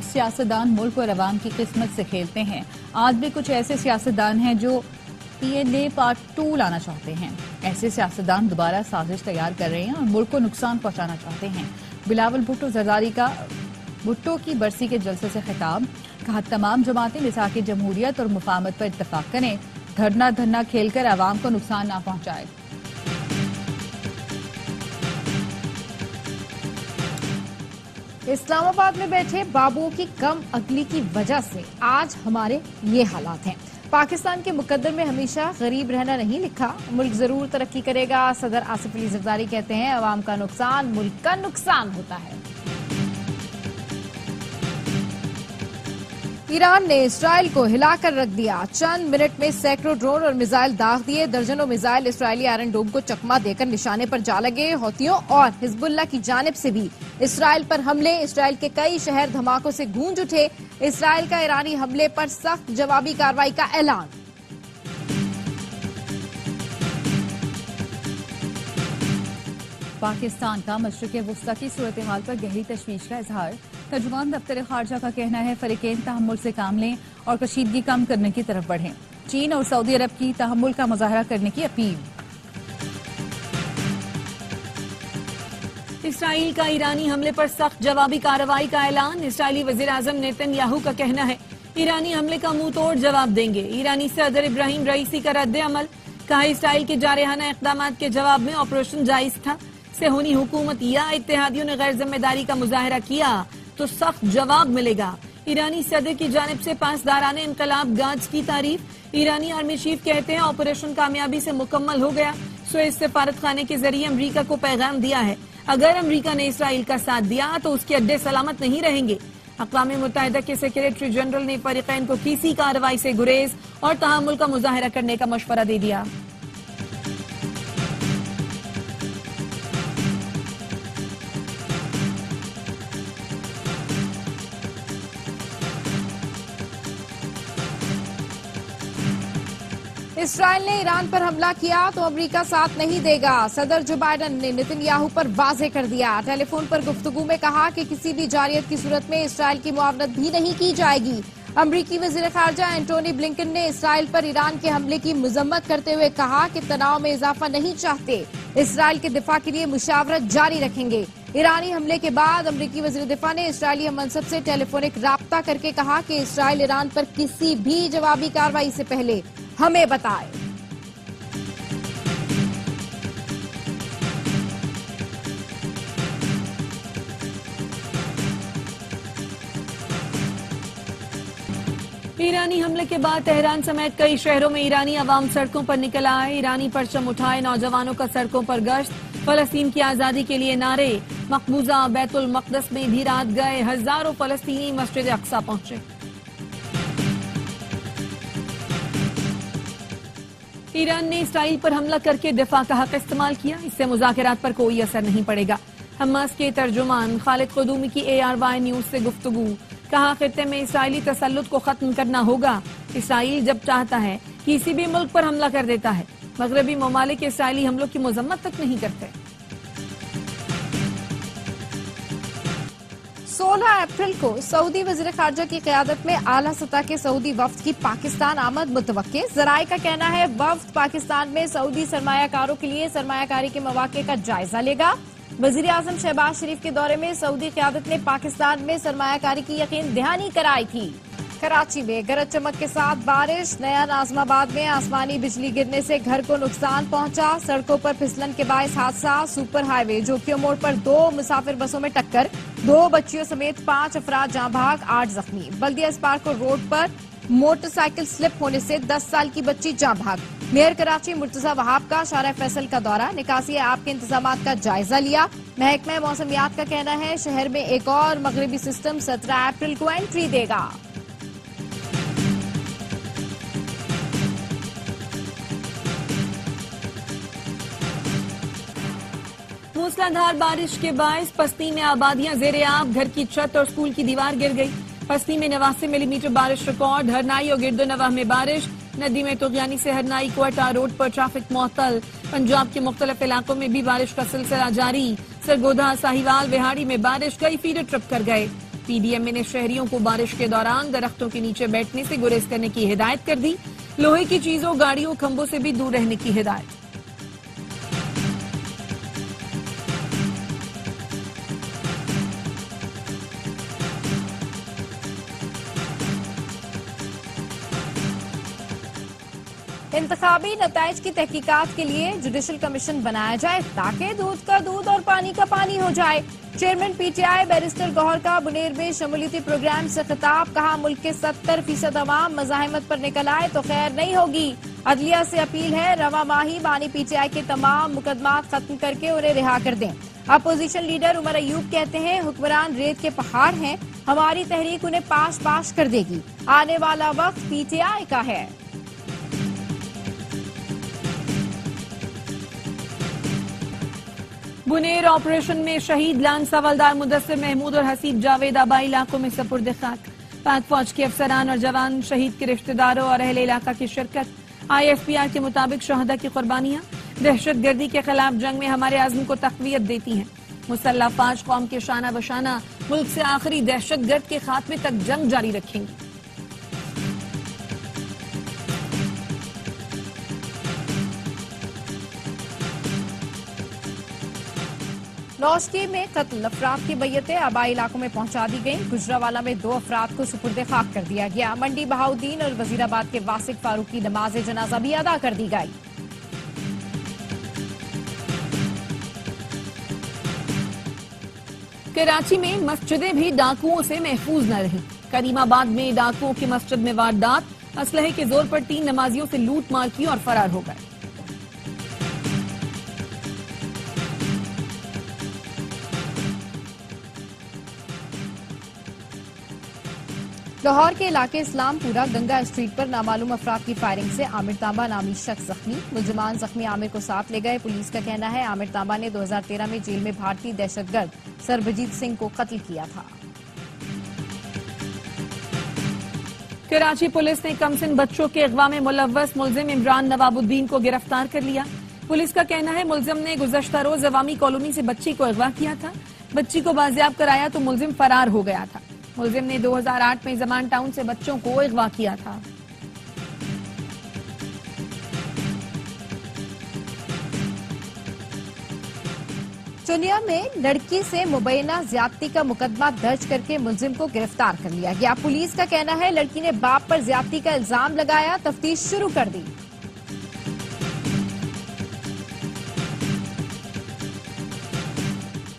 सियासतदान मुल्क और अवाम की किस्मत से खेलते हैं। आज भी कुछ ऐसे सियासतदान हैं जो PNA पार्ट 2 लाना चाहते हैं। ऐसे सियासतदान दोबारा साजिश तैयार कर रहे हैं और मुल्क को नुकसान पहुंचाना चाहते हैं। बिलावल भुट्टो जरदारी का भुट्टो की बरसी के जलसे से खिताब, कहा तमाम जमातें मिसाक जमहूरियत और मुफाहमत पर इत्तफाक करें, धरना खेलकर अवाम को नुकसान ना पहुंचाए। इस्लामाबाद में बैठे बाबुओं की कम अक्ली की वजह से आज हमारे ये हालात हैं। पाकिस्तान के मुकद्दर में हमेशा गरीब रहना नहीं लिखा, मुल्क जरूर तरक्की करेगा। सदर आसिफ अली जरदारी कहते हैं अवाम का नुकसान मुल्क का नुकसान होता है। ईरान ने इसराइल को हिलाकर रख दिया, चंद मिनट में सैकड़ों ड्रोन और मिसाइल दाग दिए। दर्जनों मिसाइल इसराइली आयरन डोम को चकमा देकर निशाने पर जा लगे। हौतियों और हिजबुल्लाह की जानिब से भी इसराइल पर हमले, इसराइल के कई शहर धमाकों से गूंज उठे। इसराइल का ईरानी हमले पर सख्त जवाबी कार्रवाई का ऐलान। पाकिस्तान का मशरिक़ वुस्ता की सूरत हाल पर गहरी तशवीश का इजहार। तर्जुमान दफ्तर खारजा का कहना है फरीक़ैन तहम्मुल से काम लें और कशीदगी कम करने की तरफ बढ़ें। चीन और सऊदी अरब की तहम्मुल का मुजाहरा करने की अपील। इसराइल का ईरानी हमले पर सख्त जवाबी कार्रवाई का ऐलान। इसराइली वज़ीर आज़म नेतन्याहू का कहना है ईरानी हमले का मुंह तोड़ जवाब देंगे। ईरानी सदर इब्राहिम रईसी का रद्द अमल, कहा इसराइल के जारहाना इक़दाम के जवाब में ऑपरेशन जायज था। सेहूनी हुकूमत या इत्तेहादियों ने गैर जिम्मेदारी का मुजाहरा किया तो सख्त जवाब मिलेगा। ईरानी सदर की जानिब से पासदाराने इनकलाब गाज की तारीफ। ईरानी आर्मी चीफ कहते हैं ऑपरेशन कामयाबी से मुकम्मल हो गया। सुएज सफारत खाने के जरिए अमरीका को पैगाम दिया है अगर अमरीका ने इसराइल का साथ दिया तो उसके अड्डे सलामत नहीं रहेंगे। अक़वाम मुत्तहिदा के सेक्रेटरी जनरल ने फरीक़ैन को किसी कार्रवाई से गुरेज और तहम्मुल का मुजाहरा करने का मशवरा दे दिया। इसराइल ने ईरान पर हमला किया तो अमेरिका साथ नहीं देगा, सदर जो बाइडन ने नेतन्याहू पर वाज़ेह कर दिया। टेलीफोन पर गुफ्तगू में कहा कि किसी भी जारियत की सूरत में इसराइल की मुआवनत भी नहीं की जाएगी। अमरीकी वज़ीर ख़ारजा एंटोनी ब्लिंकन ने इसराइल पर ईरान के हमले की मजम्मत करते हुए कहा कि तनाव में इजाफा नहीं चाहते, इसराइल के दिफा के लिए मुशावरत जारी रखेंगे। ईरानी हमले के बाद अमरीकी वज़ीर दिफा ने इसराइली मनसब से टेलीफोनिक राब्ता करके कहा कि इसराइल ईरान पर किसी भी जवाबी कार्रवाई से पहले हमें बताए। ईरानी हमले के बाद तेहरान समेत कई शहरों में ईरानी अवाम सड़कों पर निकल आए। ईरानी परचम उठाए नौजवानों का सड़कों पर गश्त, फलस्तीन की आजादी के लिए नारे। मकबूजा बैतुल मक़दस में भी रात गए, हजारों फलस्तीनी मस्जिद अक्सा पहुंचे। ईरान ने इसराइल पर हमला करके दिफा का हक इस्तेमाल किया, इससे मुज़ाकरात पर कोई असर नहीं पड़ेगा। हमास के तर्जुमान खालिद क़ुदूमी की ARY न्यूज से गुफ्तगू, कहा खित्ते में इसराइली तसल्लुत को खत्म करना होगा। इसराइल जब चाहता है किसी भी मुल्क पर हमला कर देता है, मगरबी ममालिक इसराइली हमलों की मजम्मत तक नहीं करते। 16 अप्रैल को सऊदी वज़ीर ख़ारजा की क़यादत में आला सतह के सऊदी वफ्द की पाकिस्तान आमद मुतवक्के। ज़राए का कहना है वफ्द पाकिस्तान में सऊदी सरमायाकारों के लिए सरमायाकारी के मौके का जायजा लेगा। वज़ीर आज़म शहबाज शरीफ के दौरे में सऊदी क़यादत ने पाकिस्तान में सरमायाकारी की यकीन दहानी कराई थी। कराची में गरज चमक के साथ बारिश, नया नाज़माबाद में आसमानी बिजली गिरने से घर को नुकसान पहुंचा। सड़कों पर फिसलन के बायस हादसा। सुपर हाईवे जोकियो मोड़ पर 2 मुसाफिर बसों में टक्कर, 2 बच्चियों समेत 5 अफराद जाँ भाग, 8 जख्मी। बल्दिया स्पार्को रोड पर मोटरसाइकिल स्लिप होने से 10 साल की बच्ची जाँ भाग। मेयर कराची मुर्तजा वहाब का शारा फैसल का दौरा, निकासी आपके इंतजामात का जायजा लिया। महकमा मौसमियात का कहना है शहर में एक और मगरबी सिस्टम 17 अप्रैल को एंट्री देगा। मूसलाधार बारिश के बायस पस्ती में आबादियां जेर आब, घर की छत और स्कूल की दीवार गिर गई। पस्ती में 89 मिलीमीटर बारिश रिकॉर्ड। हरनाई और गिरदोनवाह में बारिश, नदी में तुगयानी से हरनाई क्वाटा रोड पर ट्रैफिक मुअत्तल। पंजाब के मुख्तलिफ इलाकों में भी बारिश का सिलसिला जारी। सरगोधा, साहिवाल, विहाड़ी में बारिश, कई फीडर ट्रिप कर गए। पीडीएमए ने शहरियों को बारिश के दौरान दरख्तों के नीचे बैठने से गुरेज करने की हिदायत कर दी। लोहे की चीजों, गाड़ियों, खंभों से भी दूर रहने की हिदायत। इंतखाबी नताइज की तहकीकात के लिए जुडिशल कमीशन बनाया जाए ताकि दूध का दूध और पानी का पानी हो जाए। चेयरमैन पीटीआई बैरिस्टर गौहर का बुनेर में शमूलियती प्रोग्राम से खिताब, कहा मुल्क के 70% अवाम मज़ाहिमत पर निकल आए तो खैर नहीं होगी। अदलिया से अपील है रवा माही बानी पीटीआई के तमाम मुकदमात खत्म करके उन्हें रिहा कर दें। अपोजिशन लीडर उमर अयूब कहते हैं हुक्मरान रेत के पहाड़ हैं, हमारी तहरीक उन्हें पाश पाश कर देगी। आने वाला वक्त पीटीआई का है। बुनेर ऑपरेशन में शहीद लांस हवलदार मुदस्सिर महमूद और हसीब जावेद आबाई इलाकों में सपुर्द खाक। पाक फौज के अफसरान और जवान, शहीद के रिश्तेदारों और अहले इलाका की शिरकत। IFPR के मुताबिक शहदा की कुर्बानियां दहशत गर्दी के खिलाफ जंग में हमारे आज़म को तक़वियत देती हैं। मुसल्लह फाज कौम के शाना बशाना मुल्क से आखिरी दहशत गर्द के खात्मे तक जंग जारी रखेंगी। नौशकी में कत्ल अफराद की बैयतें आबाई इलाकों में पहुंचा दी गईं। गुजरावाला में 2 अफराद को सुपुर्द खाक कर दिया गया। मंडी बहाउद्दीन और वजीराबाद के वासिक फारूक की नमाज जनाजा भी अदा कर दी गई। कराची में मस्जिदें भी डाकुओं से महफूज न रहीं। करीमाबाद में डाकुओं की मस्जिद में वारदात, असलहे के जोर पर 3 नमाजियों से लूट मार की और फरार हो गए। लाहौर के इलाके इस्लामपुरा गंगा स्ट्रीट पर नामालूम अफराद की फायरिंग से आमिर तांबा नामी शख्स जख्मी। मुलजमान जख्मी आमिर को साथ ले गए। पुलिस का कहना है आमिर तांबा ने 2013 में जेल में भारतीय दहशतगर्द सरबजीत सिंह को कत्ल किया था। कराची पुलिस ने कमसिन बच्चों के अगवा में मुलव्वस मुलजिम इमरान नवाबुद्दीन को गिरफ्तार कर लिया। पुलिस का कहना है मुलजिम ने गुज़श्ता रोज अवामी कॉलोनी से बच्ची को अगवा किया था। बच्ची को बाजियाब कराया तो मुलजिम फरार हो गया था। मुलजिम ने 2008 में जमान टाउन से बच्चों को अगवा किया था। चुनिया में लड़की से मुबैना ज्यादती का मुकदमा दर्ज करके मुलजिम को गिरफ्तार कर लिया गया। पुलिस का कहना है लड़की ने बाप पर ज्यादती का इल्जाम लगाया, तफ्तीश शुरू कर दी।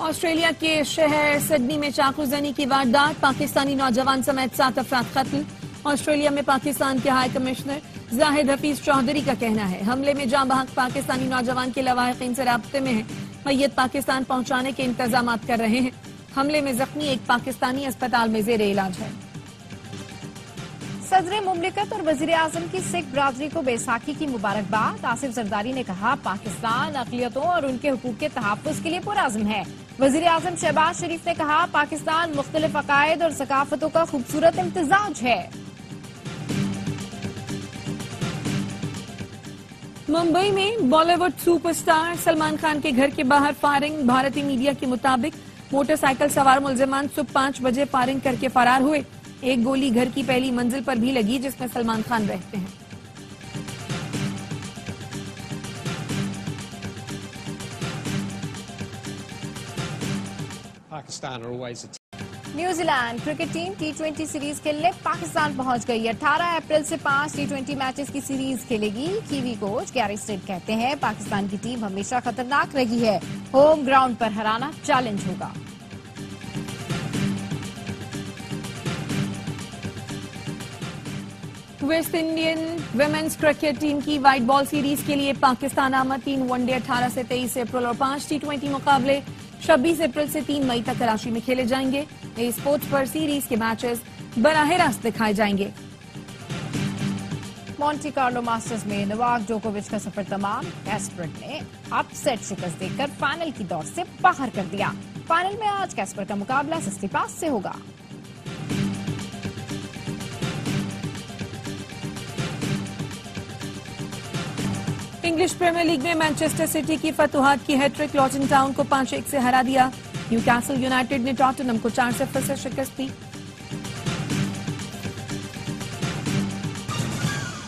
ऑस्ट्रेलिया के शहर सिडनी में चाकूजनी की वारदात, पाकिस्तानी नौजवान समेत 7 अफराद कत्ल। ऑस्ट्रेलिया में पाकिस्तान के हाई कमिश्नर जाहिद हफीज चौधरी का कहना है हमले में जाँ बहक पाकिस्तानी नौजवान के लवाहिकीन से राब्ते में है। मैयत पाकिस्तान पहुंचाने के इंतजाम कर रहे हैं। हमले में जख्मी एक पाकिस्तानी अस्पताल में जेर इलाज है। सदर मुमलिकत और वजीर आजम की सिख बरादरी को बैसाखी की मुबारकबाद। आसिफ जरदारी ने कहा पाकिस्तान अक़लियतों और उनके हुकूक के तहफ़्फ़ुज़ के लिए पुरअज़्म है। वजीर आजम शहबाज शरीफ ने कहा पाकिस्तान मुख्तलिफ अकायद और सकाफतों का खूबसूरत इम्तिजाज है। मुंबई में बॉलीवुड सुपरस्टार सलमान खान के घर के बाहर फायरिंग। भारतीय मीडिया के मुताबिक मोटरसाइकिल सवार मुलजिमान सुबह 5 बजे फायरिंग करके फरार हुए। एक गोली घर की पहली मंजिल पर भी लगी जिसमें सलमान खान रहते हैं। New Zealand cricket team T20 series खेलने पाकिस्तान पहुंच गई। 18 अप्रैल से 5 T20 मैचेस की सीरीज खेलेगी। कीवी कोच गैरी स्टेट कहते हैं पाकिस्तान की टीम हमेशा खतरनाक रही है, होम ग्राउंड पर हराना चैलेंज होगा। West Indian women's cricket team की व्हाइट बॉल सीरीज के लिए पाकिस्तान आमद। 3 वनडे 18 से 23 अप्रैल और 5 T20 मुकाबले 26 अप्रैल से 3 मई तक कराची में खेले जाएंगे। ए स्पोर्ट्स पर सीरीज के मैचेस बराह रास्त दिखाए जाएंगे। मॉन्टी कार्लो मास्टर्स में नोवाक जोकोविच का सफर तमाम। कैस्पर ने अपसेट शिकस्त देकर फाइनल की दौड़ से बाहर कर दिया। फाइनल में आज कैस्पर का मुकाबला सिस्टीपास से होगा। इंग्लिश प्रीमियर लीग में मैनचेस्टर सिटी की फतुहात की हैट्रिक, लॉटन टाउन को 5-1 से हरा दिया। न्यूकासल यूनाइटेड ने टॉटनहम को 4-0 से शिकस्त दी।